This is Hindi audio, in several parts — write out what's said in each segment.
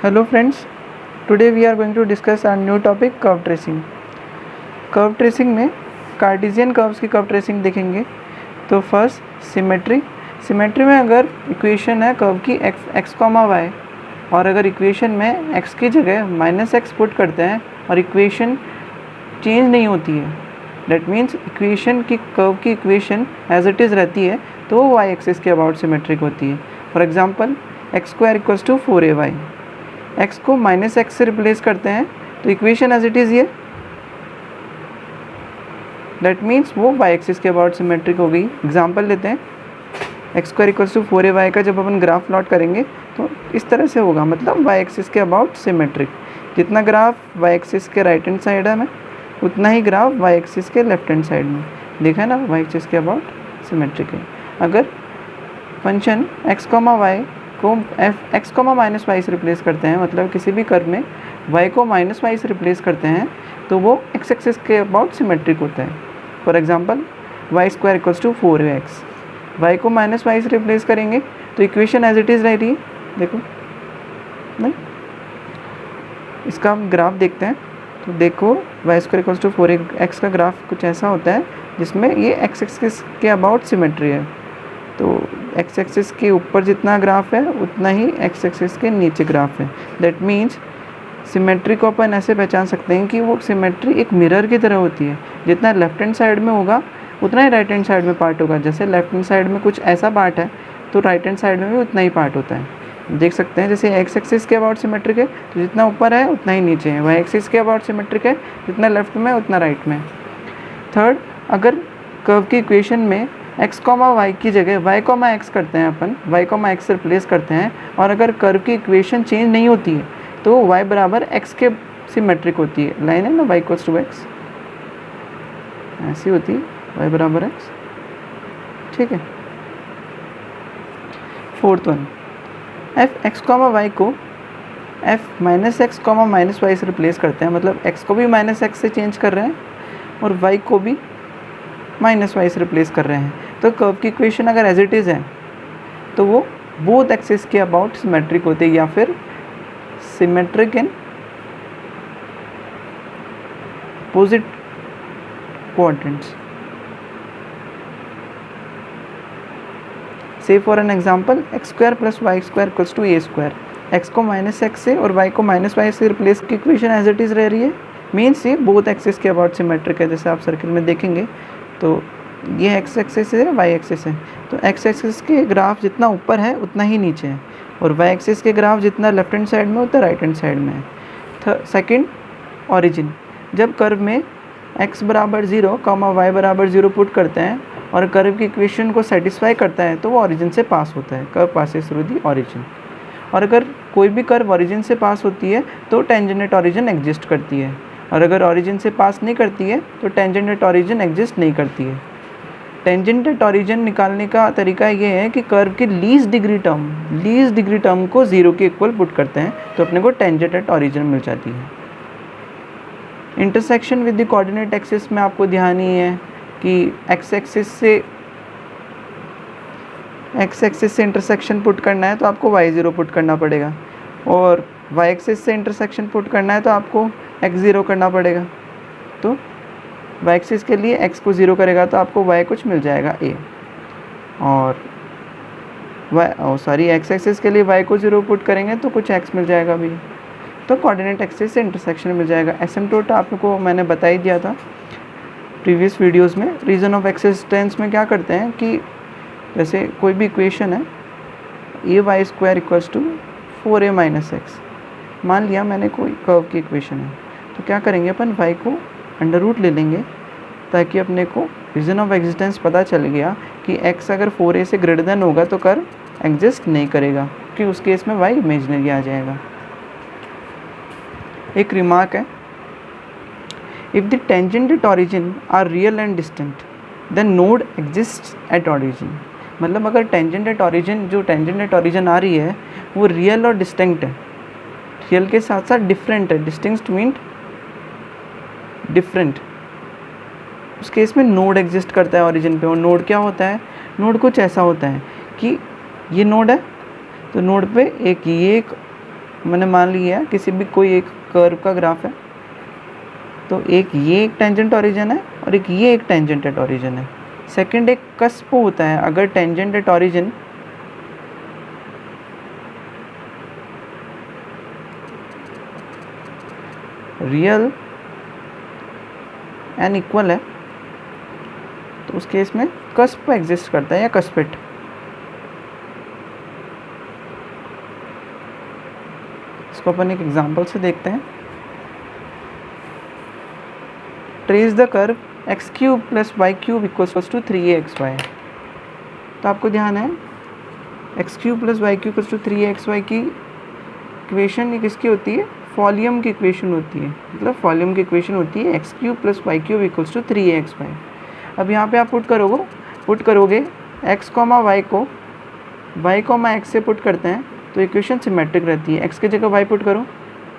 Hello friends, today we are going to discuss our new topic curve tracing. Curve tracing में कार्टेशियन कर्व्स की कर्व ट्रेसिंग देखेंगे. तो फर्स्ट सिमेट्री में अगर इक्वेशन है कर्व की x, y और अगर इक्वेशन में x की जगह -x पुट करते हैं और इक्वेशन चेंज नहीं होती है, डेट मीन्स इक्वेशन की कर्व की इक्वेशन एज इट इज़ रहती है, तो वो y एक्सिस के अबाउट सिमेट्रिक होती है. For example x² = 4ay, x को -x से रिप्लेस करते हैं तो इक्वेशन एज इट इज़ ये, दैट मीन्स वो y एक्सिस के अबाउट सिमेट्रिक हो गई. एग्जांपल लेते हैं, x² = 4ay का जब अपन ग्राफ प्लॉट करेंगे तो इस तरह से होगा, मतलब y एक्सिस के अबाउट सिमेट्रिक. जितना ग्राफ y एक्सिस के राइट हैंड साइड है में, उतना ही ग्राफ y एक्सिस के लेफ्ट हैंड साइड में. देखा है ना, y एक्सिस के अबाउट सिमेट्रिक है. अगर फंक्शन x, y को x, -y से रिप्लेस करते हैं, मतलब किसी भी कर्व में y को -y से रिप्लेस करते हैं, तो वो x एक्सिस के अबाउट सिमेट्रिक होता है. For example y² = 4ax, y को -y से रिप्लेस करेंगे तो इक्वेशन एज इट इज़ रह रही है. देखो नहीं, इसका हम ग्राफ देखते हैं. तो देखो y² = 4ax का ग्राफ कुछ ऐसा होता है जिसमें ये x एक्सिस के अबाउट सिमेट्री है. तो x एक्सिस के ऊपर जितना ग्राफ है उतना ही x एक्सिस के नीचे ग्राफ है. दैट मीन्स सिमेट्री को अपन ऐसे पहचान सकते हैं कि वो सिमेट्री एक मिरर की तरह होती है. जितना लेफ्ट हैंड साइड में होगा उतना ही राइट हैंड साइड में पार्ट होगा. जैसे लेफ्ट हैंड साइड में कुछ ऐसा पार्ट है तो राइट हैंड साइड में भी उतना ही पार्ट होता है. देख सकते हैं जैसे x एक्सिस के अबाउट सिमेट्रिक है तो जितना ऊपर है उतना ही नीचे है. y एक्सिस के अबाउट सिमेट्रिक है, जितना लेफ्ट में उतना राइट में. थर्ड, अगर कर्व की इक्वेशन में x, y की जगह y, x करते हैं, अपन y, x से रिप्लेस करते हैं, और अगर कर्व की इक्वेशन चेंज नहीं होती है तो y बराबर x के सिमेट्रिक होती है. लाइन है ना, y = x ऐसी होती है, y बराबर x. ठीक है. फोर्थ वन, f(x, y) को f -x, -y से रिप्लेस करते हैं, मतलब x को भी -x से चेंज कर रहे हैं और y को भी -y से रिप्लेस कर रहे हैं. तो कर्व की इक्वेशन अगर एज इट इज़ है तो वो बोथ एक्सिस के अबाउट सिमेट्रिक होते हैं, या फिर सिमेट्रिक इन अपोजिट क्वाड्रेंट्स. से for an example x² + y² = a². x को -x से और y को -y से रिप्लेस की इक्वेशन एज इट इज़ रह रही है, मीन्स ये बोथ एक्सिस के अबाउट सिमेट्रिक है. जैसे आप सर्किल में देखेंगे तो ये x एक्सिस है, y एक्सिस है, तो x एक्सिस के ग्राफ जितना ऊपर है उतना ही नीचे है, और y एक्सिस के ग्राफ जितना लेफ्ट हैंड साइड में उतना राइट हैंड साइड में है. Second, origin. जब कर्व में x = 0, y = 0 पुट करते हैं और कर्व की इक्वेशन को सेटिस्फाई करता है तो वो ऑरिजिन से पास होता है. Curve passes through the origin. और अगर कोई भी कर्व ऑरिजिन से पास होती है तो टेंजेंट एट ऑरिजिन एग्जिस्ट करती है, और अगर ऑरिजिन से पास नहीं करती है तो टेंजेंट एट ऑरिजिन एग्जिस्ट नहीं करती है. टेंजेंट एट ऑरिजिन निकालने का तरीका ये है कि कर्व की लीस्ट डिग्री टर्म को 0 के इक्वल पुट करते हैं तो अपने को टेंजेंट एट ऑरिजिन मिल जाती है. Intersection with the coordinate axis में आपको ध्यान ही है कि x एक्सिस से इंटरसेक्शन पुट करना है तो आपको y0 पुट करना पड़ेगा, और y एक्सिस से इंटरसेक्शन पुट करना है तो आपको x0 करना पड़ेगा. तो y एक्सिस के लिए x को 0 करेगा तो आपको y कुछ मिल जाएगा a, और x एक्सिस के लिए y को 0 पुट करेंगे तो कुछ x मिल जाएगा भी. तो कोऑर्डिनेट एक्सिस से इंटरसेक्शन मिल जाएगा. एसिम्प्टोट आपको मैंने बता ही दिया था प्रीवियस वीडियोस में. रीजन ऑफ एक्सिस्टेंस में क्या करते हैं कि जैसे कोई भी इक्वेशन है ay² = 4a - x, मान लिया मैंने कोई कर्व की इक्वेशन है, तो क्या करेंगे अपन y को अंडर रूट ले लेंगे ताकि अपने को रीजन ऑफ एग्जिस्टेंस पता चल गया कि x अगर 4a से ग्रेटर देन होगा तो कर्व एग्जिस्ट नहीं करेगा, क्योंकि उस केस में y इमेजिनरी आ जाएगा. एक रिमार्क है, if the tangent at origin are real and distant then node exist at origin. मतलब अगर टेंजेंट एट ऑरिजिन आ रही है वो रियल और डिस्टिंक्ट है, रियल के साथ साथ डिफरेंट है. Distinct mean different. उस केस में नोड एग्जिस्ट करता है ऑरिजिन पे. और नोड क्या होता है? नोड कुछ ऐसा होता है कि ये नोड है तो नोड पे एक मैंने मान लिया है किसी भी कोई एक कर्व का ग्राफ है, तो एक ये एक टेंजेंट ओरिजिन है और एक ये एक टेंजेंट एट ओरिजिन है। सेकंड एक कस्प होता है, अगर tangent at origin real and equal है तो उस केस में कस्प एग्जिस्ट करता है या कस्पेट। इसको अपन एक एग्जांपल से देखते हैं। Trace the curve x cube plus y cube equals to 3axy। तो आपको ध्यान है x cube plus y cube equals to 3axy की इक्वेशन ये किसकी होती है? फॉलियम की इक्वेशन होती है। मतलब फॉलियम की इक्वेशन होती है x cube plus y cube equals to 3axy। अब यहाँ पे आप पुट करोगे एक्स कॉमा वाई को वाई कॉमा एक्स से पुट करते हैं तो इक्वेशन सिमेट्रिक रहती है। एक्स की जगह वाई पुट करो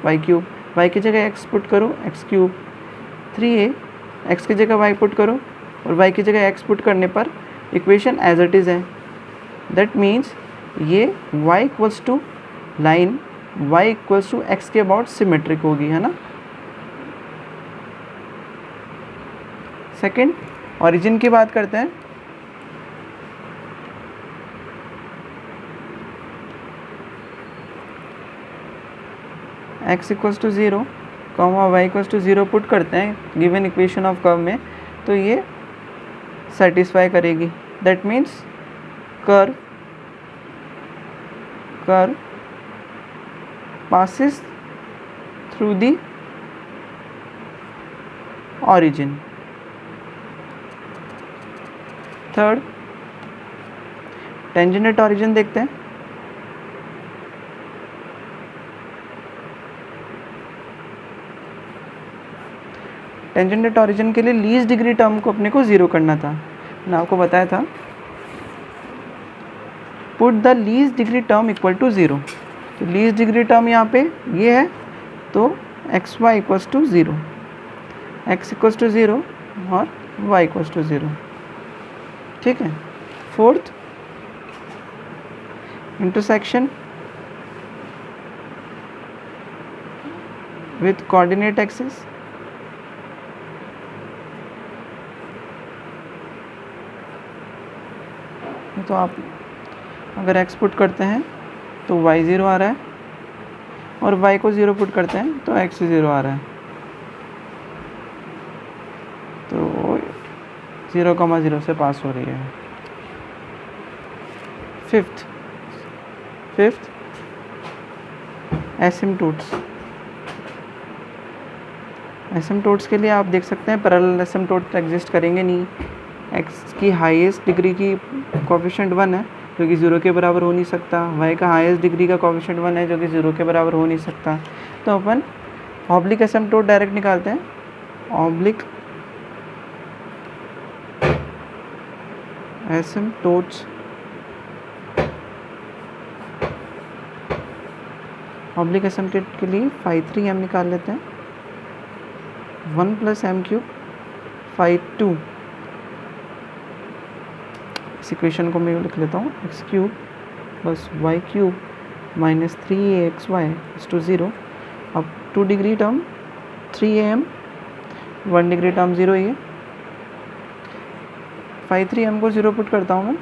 वाई क्यूब, वाई की जगह एक्स पुट करो एक्स क्यूब। 3a एक्स की जगह वाई पुट करो और वाई की जगह एक्स पुट करने पर इक्वेशन एज इट इज़ है। दैट मीन्स ये y equals to line y equals to x के अबाउट सिमेट्रिक होगी, है ना। सेकंड ओरिजिन की बात करते हैं। x equals to 0 comma y equals to 0 put करते हैं गिवन इक्वेशन ऑफ कर्व में, तो ये सेटिस्फाई करेगी। That means curve passes through the origin। Third tangent at origin देखते हैं। टेंजेंट एट ओरिजिन के लिए लीस्ट डिग्री टर्म को अपने को 0 करना था। मैंने आपको बताया था put the least degree term equal to 0। तो लीस्ट डिग्री टर्म यहाँ पे ये है, तो x y equals to 0, x equals to 0 और वाई इक्वल्स टू 0। ठीक है। Fourth intersection with coordinate axis. तो आप अगर x पुट करते हैं तो y 0 आ रहा है और y को 0 पुट करते हैं तो x 0 आ रहा है। तो 0,0 से पास हो रही है। फिफ्थ एसिम्पटोट्स के लिए आप देख सकते हैं पैरेलल एसिम्पटोट एग्जिस्ट करेंगे नहीं। x की हाईएस्ट डिग्री की कोएफिशिएंट 1 है जो कि 0 के बराबर हो नहीं सकता। y का हाईएस्ट डिग्री का कोएफिशिएंट 1 है जो कि 0 के बराबर हो नहीं सकता। तो अपन ऑब्लिक एसिम्पटोट डायरेक्ट निकालते हैं। ऑब्लिक एसिम्पटोट्स ऑब्लिक एसिम्पटोट के लिए phi 3 m निकाल लेते हैं। 1 प्लस m क्यूब phi 2। इस इक्वेशन को मैं लिख लेता हूँ x cube plus y cube minus 3axy is to 0। अब 2 degree term 3am, 1 degree term 0 ही है। phi 3m को 0 पुट करता हूँ मैं।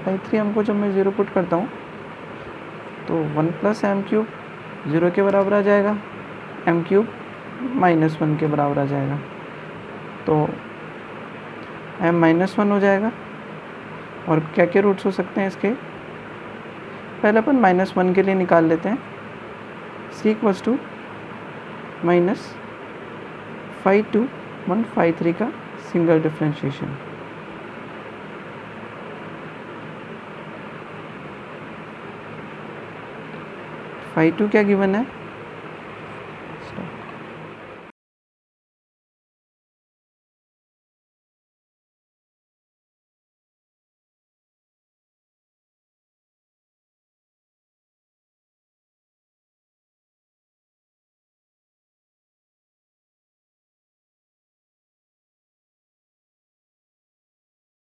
phi 3m को जब मैं 0 पुट करता हूँ तो 1 प्लस m क्यूब 0 के बराबर आ जाएगा, m क्यूब माइनस 1 के बराबर आ जाएगा। तो m माइनस 1 हो जाएगा। और क्या क्या रूट्स हो सकते हैं इसके? पहले अपन माइनस 1 के लिए निकाल लेते हैं। c equals to minus phi 2 1 phi 3 का सिंगल डिफरेंशिएशन। phi 2 क्या गिवन है?